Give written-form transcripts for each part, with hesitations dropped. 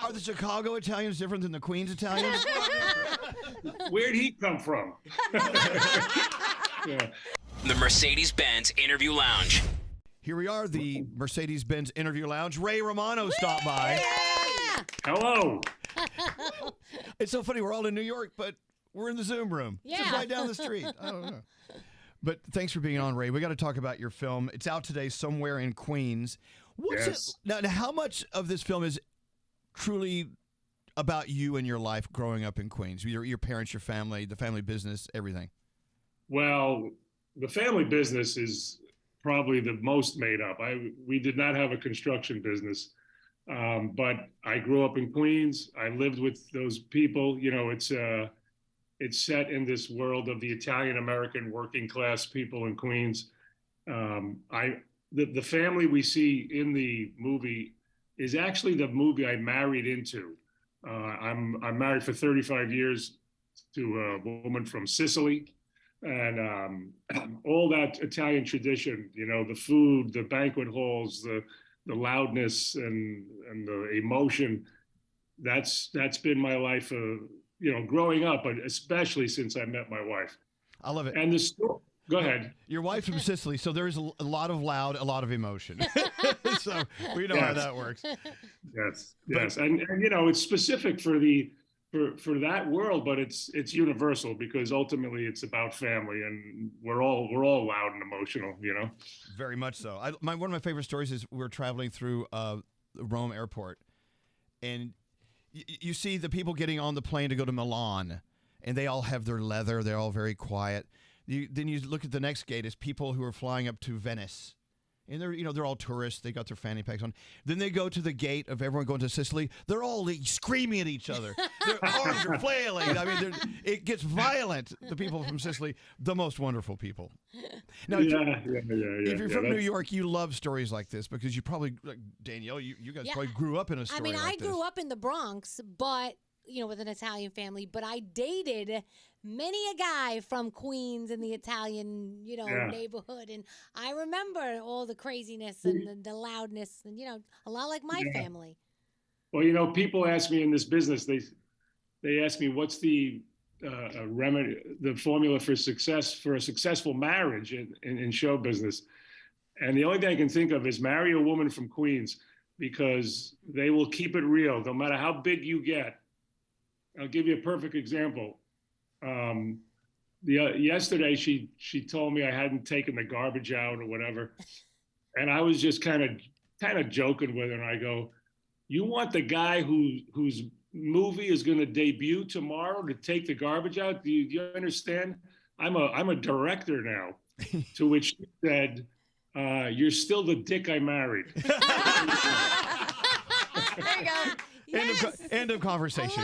Are the Chicago Italians different than the Queens Italians? Where'd he come from? Yeah. The Mercedes-Benz Interview Lounge. Here we are, the Mercedes-Benz Interview Lounge. Ray Romano stopped by. Yeah! Hello. It's so funny. We're all in New York, but we're in the Zoom room. Yeah. Just right down the street. I don't know. But thanks for being on, Ray. We got to talk about your film. It's out today, Somewhere in Queens. Yes. Now, how much of this film is truly about you and your life growing up in Queens? Your parents, your family, the family business, everything. Well, the family business is probably the most made up. We did not have a construction business, but I grew up in Queens. I lived with those people. You know, it's set in this world of the Italian American working class people in Queens. The family we see in the movie is actually the movie I married into. I'm married for 35 years to a woman from Sicily, and all that Italian tradition, you know, the food, the banquet halls, the loudness and the emotion. That's been my life, you know, growing up, but especially since I met my wife. I love it. And the story. Go ahead. Your wife's from Sicily, so there's a lot of loud, a lot of emotion. So we know how that works. Yes, yes, and you know, it's specific for that world, but it's universal because ultimately it's about family, and we're all loud and emotional, you know. Very much so. One of my favorite stories is we're traveling through Rome airport, and you see the people getting on the plane to go to Milan, and they all have their leather. They're all very quiet. Then you look at the next gate as people who are flying up to Venice, and they're all tourists. They got their fanny packs on. Then they go to the gate of everyone going to Sicily. They're all screaming at each other. Their arms are flailing. I mean, it gets violent. The people from Sicily, the most wonderful people. Now, if you're from New York, you love stories like this because you probably, like Danielle, you guys probably grew up in a story like this. I grew up in the Bronx, but with an Italian family, but I dated many a guy from Queens in the Italian, neighborhood. And I remember all the craziness and the loudness and, a lot like my family. Well, people ask me in this business, they ask me, what's the remedy, the formula for success, for a successful marriage in show business? And the only thing I can think of is marry a woman from Queens, because they will keep it real no matter how big you get. I'll give you a perfect example. Yesterday, she told me I hadn't taken the garbage out or whatever. And I was just kind of joking with her. And I go, you want the guy whose movie is going to debut tomorrow to take the garbage out? Do you understand? I'm a director now. To which she said, you're still the dick I married. There you go. Yes. End of conversation.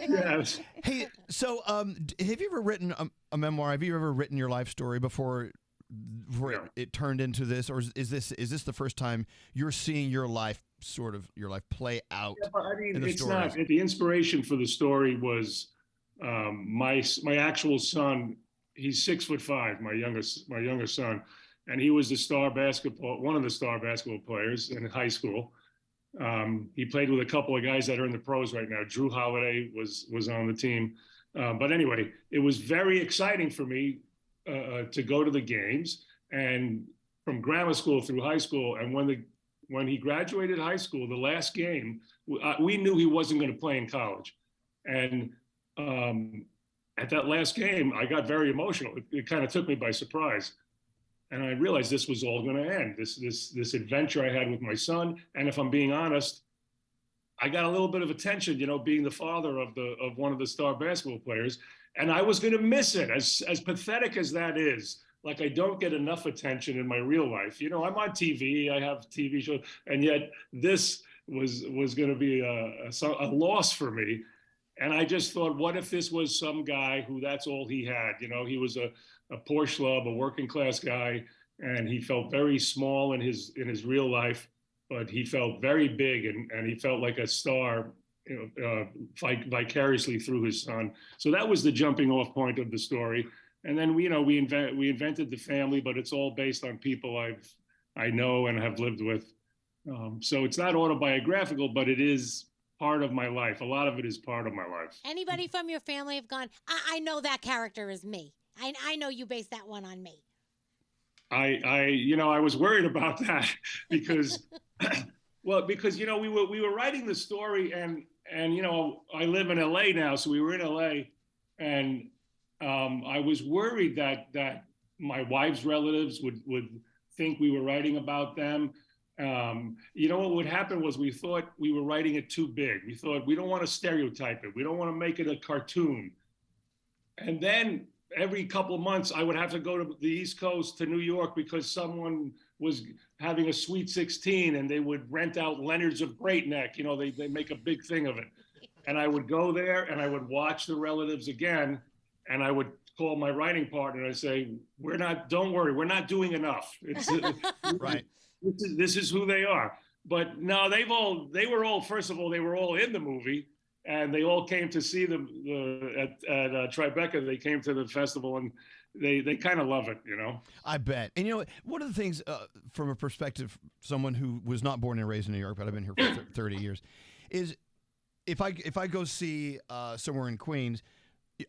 Yes. Hey, so have you ever written a memoir? Have you ever written your life story before it turned into this, or is this the first time you're seeing your life play out? Yeah, but I mean, it's not. The inspiration for the story was my actual son. He's 6'5", my youngest son, and he was one of the star basketball players in high school. He played with a couple of guys that are in the pros right now. Drew Holiday was on the team. But anyway, it was very exciting for me to go to the games, and from grammar school through high school. And when he graduated high school, the last game, we knew he wasn't going to play in college. And at that last game, I got very emotional. It kind of took me by surprise. And I realized this was all going to end, this adventure I had with my son. And if I'm being honest, I got a little bit of attention, being the father of one of the star basketball players. And I was going to miss it, as pathetic as that is. Like, I don't get enough attention in my real life. I'm on TV, I have TV shows, and yet this was going to be a loss for me. And I just thought, what if this was some guy who that's all he had? He was a poor schlub, a working class guy, and he felt very small in his real life, but he felt very big, and he felt like a star, vicariously through his son. So that was the jumping off point of the story. And then we invented the family, but it's all based on people I know and have lived with. So it's not autobiographical, but it is part of my life. A lot of it is part of my life. Anybody from your family have gone, I know that character is me. I know you based that one on me. I was worried about that because, well, because, we were writing the story and, I live in LA now. So we were in LA and I was worried that my wife's relatives would think we were writing about them. What would happen was we thought we were writing it too big. We thought we don't want to stereotype it. We don't want to make it a cartoon. And then every couple of months, I would have to go to the East Coast to New York because someone was having a Sweet 16 and they would rent out Leonard's of Great Neck. They make a big thing of it. And I would go there and I would watch the relatives again. And I would call my writing partner and say, don't worry, we're not doing enough. Right. This is who they are. But no, they were all in the movie. And they all came to see them at Tribeca. They came to the festival and they kind of love it, I bet. And one of the things from a perspective, someone who was not born and raised in New York, but I've been here for 30 years, is if I go see somewhere in Queens,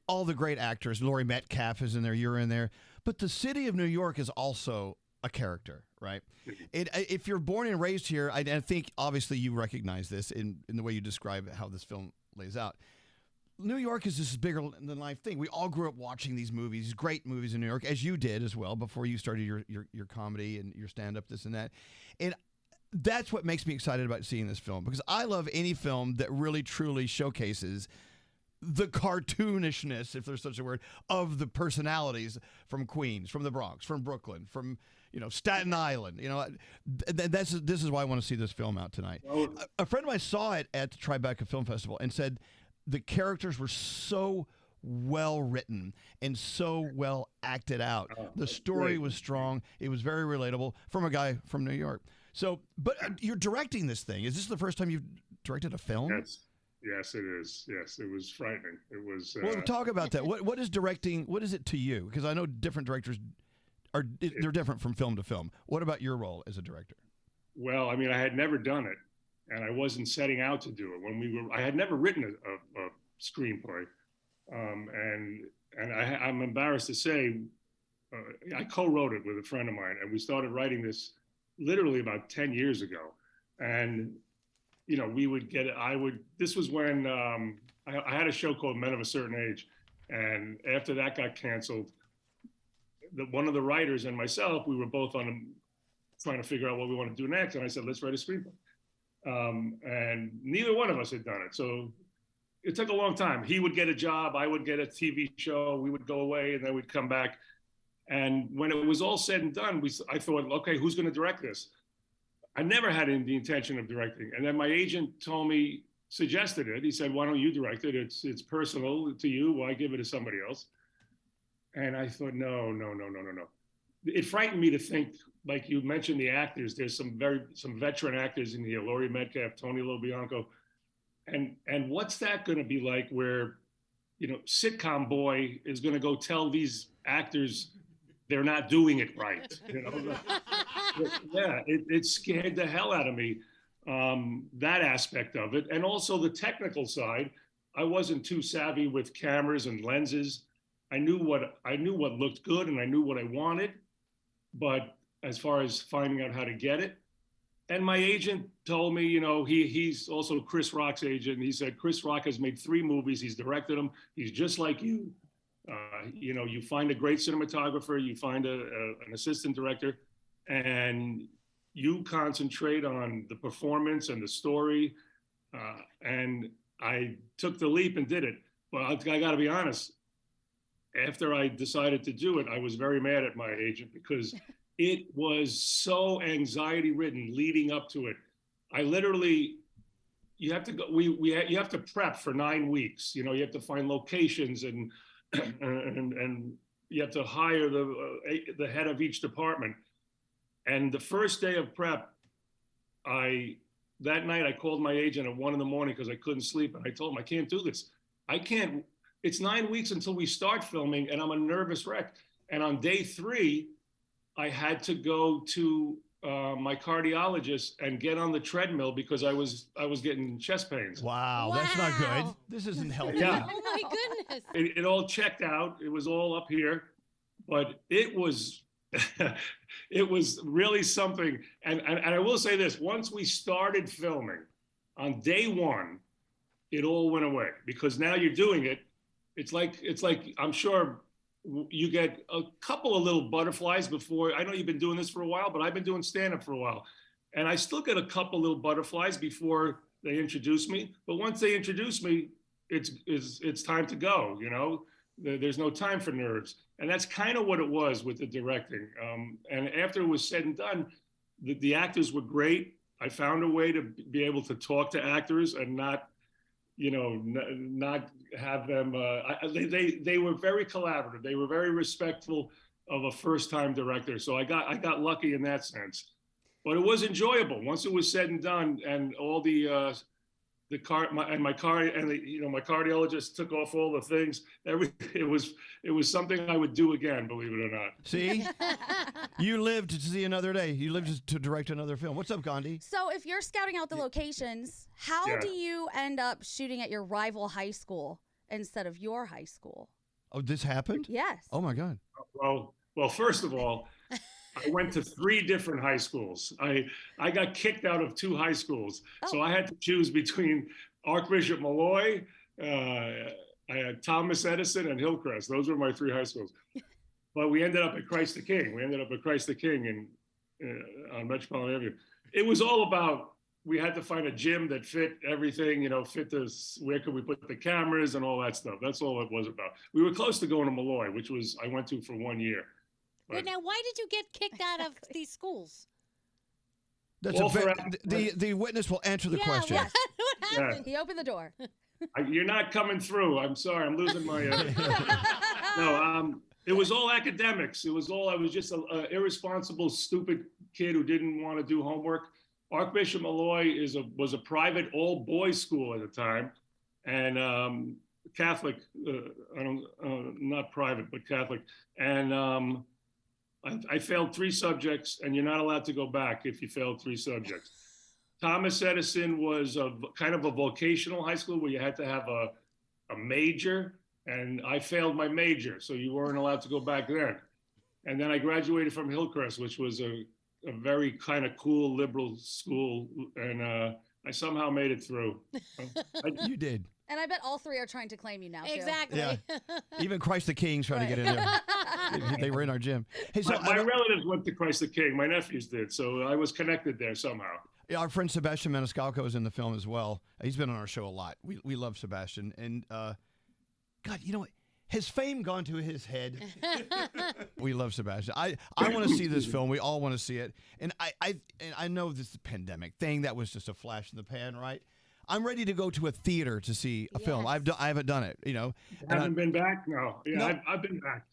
all the great actors, Laurie Metcalf is in there, you're in there, but the city of New York is also a character, right? If you're born and raised here, I think obviously you recognize this in the way you describe how this film lays out. New York is this bigger than life thing. We all grew up watching these movies, great movies in New York, as you did as well before you started your comedy and your stand-up, this and that. And that's what makes me excited about seeing this film, because I love any film that really truly showcases the cartoonishness, if there's such a word, of the personalities from Queens, from the Bronx, from Brooklyn, from Staten Island. This is why I want to see this film out tonight. A friend of mine saw it at the Tribeca Film Festival and said the characters were so well written and so well acted out. The story was strong. It was very relatable from a guy from New York. So, but you're directing this thing. Is this the first time you've directed a film? Yes, it is. Yes, it was frightening. It was. Well, talk about that. What is directing? What is it to you? Because I know different directors they're different from film to film. What about your role as a director? Well, I mean, I had never done it, and I wasn't setting out to do it. I had never written a screenplay, and I'm embarrassed to say, I co-wrote it with a friend of mine, and we started writing this literally about 10 years ago, and this was when I had a show called Men of a Certain Age. And after that got canceled, one of the writers and myself, we were both trying to figure out what we want to do next. And I said, let's write a screenplay. And neither one of us had done it. So it took a long time. He would get a job, I would get a TV show, we would go away, and then we'd come back. And when it was all said and done, I thought, okay, who's going to direct this? I never had the intention of directing. And then my agent suggested it. He said, why don't you direct it? It's personal to you. Why give it to somebody else? And I thought, no. It frightened me to think, like you mentioned, the actors. There's some veteran actors in here, Laurie Metcalf, Tony LoBianco. And what's that going to be like where, sitcom boy is going to go tell these actors they're not doing it right. Yeah, it scared the hell out of me, that aspect of it. And also the technical side, I wasn't too savvy with cameras and lenses. I knew what looked good and I knew what I wanted, but as far as finding out how to get it, and my agent told me, he's also Chris Rock's agent. He said, Chris Rock has made 3 movies. He's directed them. He's just like you. You find a great cinematographer, you find an assistant director, and you concentrate on the performance and the story. And I took the leap and did it. But I got to be honest, after I decided to do it, I was very mad at my agent because it was so anxiety ridden leading up to it. I literally, you have to go, you have to prep for 9 weeks. You have to find locations and you have to hire the head of each department. And the first day of prep, that night I called my agent at 1 a.m. because I couldn't sleep. And I told him, I can't do this. It's 9 weeks until we start filming and I'm a nervous wreck. And on day 3, I had to go to my cardiologist and get on the treadmill because I was getting chest pains. Wow, that's not good. Wow. This isn't healthy. Yeah. Oh my goodness. It all checked out. It was all up here, but it was it was really something. And I will say this: once we started filming, on day one, it all went away because now you're doing it. It's like I'm sure you get a couple of little butterflies before. I know you've been doing this for a while, but I've been doing stand-up for a while, and I still get a couple little butterflies before they introduce me. But once they introduce me, it's time to go. You know, there's no time for nerves, and that's kind of what it was with the directing. And after it was said and done, the actors were great. I found a way to be able to talk to actors and not have them. They were very collaborative. They were very respectful of a first-time director. So I got lucky in that sense. But it was enjoyable once it was said and done, and all my cardiologist took off all the things. It was something I would do again, believe it or not. See, you lived to see another day. You lived to direct another film. What's up, Gandhi? So if you're scouting out the locations, how do you end up shooting at your rival high school instead of your high school? Oh, this happened? Yes. Oh my God. Well, first of all, I went to 3 different high schools. I got kicked out of 2 high schools. So I had to choose between Archbishop Malloy, I had Thomas Edison, and Hillcrest. Those were my 3 high schools. But we ended up at Christ the King. On Metropolitan Avenue. It was all about, we had to find a gym that fit everything, where could we put the cameras and all that stuff. That's all it was about. We were close to going to Malloy, which I went to for 1 year. Wait, now why did you get kicked out of these schools? That's the witness will answer the question. What happened? He opened the door. You're not coming through. I'm sorry. I'm losing my. No. It was all academics. I was just an irresponsible, stupid kid who didn't want to do homework. Archbishop Malloy was a private all-boys school at the time, and Catholic. Not private, but Catholic. And I failed 3 subjects, and you're not allowed to go back if you failed 3 subjects. Thomas Edison was kind of a vocational high school where you had to have a major, and I failed my major, so you weren't allowed to go back then. And then I graduated from Hillcrest, which was a very kind of cool liberal school, and I somehow made it through. You did. And I bet all 3 are trying to claim you now, too. Exactly. Yeah. Even Christ the King's trying to get in there. They were in our gym. Hey, so my relatives went to Christ the King. My nephews did, so I was connected there somehow. Our friend Sebastian Maniscalco is in the film as well. He's been on our show a lot. We love Sebastian. And, God, has fame gone to his head? We love Sebastian. I want to see this film. We all want to see it. And I know this pandemic thing, that was just a flash in the pan, right? I'm ready to go to a theater to see a film. I haven't done it, Haven't been back? No. Yeah, No. I've been back.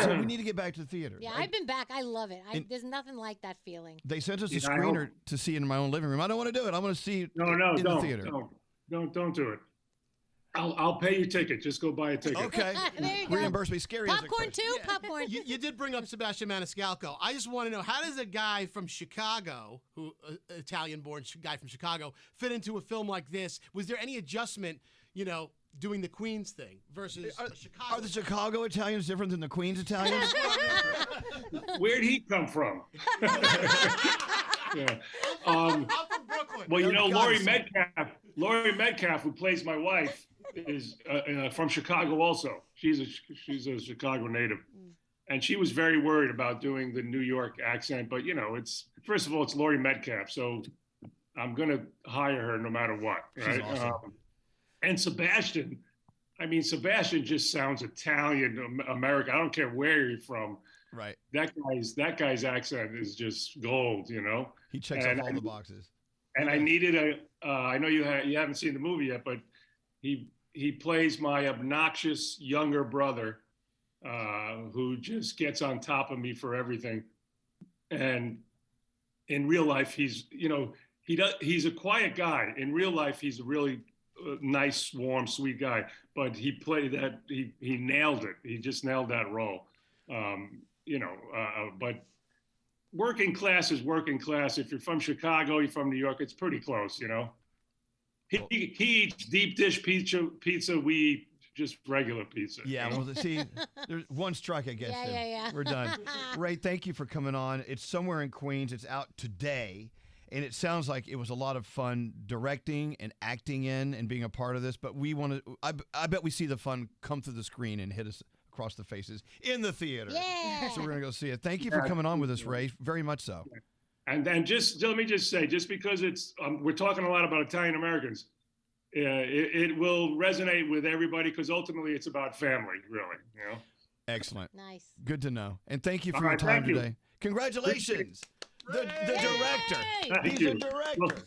So we need to get back to the theater. Yeah, I've been back. I love it. There's nothing like that feeling. They sent us a screener to see it in my own living room. I don't want to do it. I want to see it in the theater. Don't do it. I'll pay your ticket. Just go buy a ticket. Okay. There you go. Reimburse me. Scary. Popcorn too? Yeah. Popcorn. You did bring up Sebastian Maniscalco. I just want to know, how does a guy from Chicago, Italian-born guy from Chicago, fit into a film like this? Was there any adjustment, doing the Queens thing versus Chicago? Are the Chicago Italians different than the Queens Italians? Where'd he come from? Yeah. I'm from Brooklyn. Well, Laurie Metcalf, who plays my wife, is from Chicago also. She's a Chicago native. And she was very worried about doing the New York accent. But, it's first of all, it's Laurie Metcalf. So I'm going to hire her no matter what. Right? She's awesome. And Sebastian just sounds Italian, American. I don't care where you're from. Right. That guy's accent is just gold, He checks off all the boxes. And I needed I know you haven't seen the movie yet, but he plays my obnoxious younger brother, who just gets on top of me for everything. And in real life, he's a quiet guy. In real life, he's a really nice, warm, sweet guy. But he played that. He nailed it. He just nailed that role. But working class is working class. If you're from Chicago, you're from New York, it's pretty close, you know. He eats deep dish pizza. We eat just regular pizza. Yeah, you know? well, see, there's one strike against him. Yeah. We're done. Ray, thank you for coming on. It's somewhere in Queens. It's out today. And it sounds like it was a lot of fun directing and acting in and being a part of this. But we want to, I bet we see the fun come through the screen and hit us across the faces in the theater. Yeah. So we're going to go see it. Thank you for coming on with us, Ray. Very much so. And just let me just say, just because it's we're talking a lot about Italian Americans, it will resonate with everybody because ultimately it's about family, really. You know. Excellent. Nice. Good to know. And thank you for All your right, time thank you. today. Congratulations. The director. Thank He's you. a director.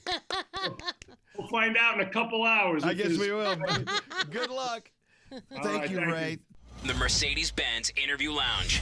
We'll find out in a couple hours. I guess we will. Good luck. Thank right, you, thank Ray. The Mercedes-Benz Interview Lounge.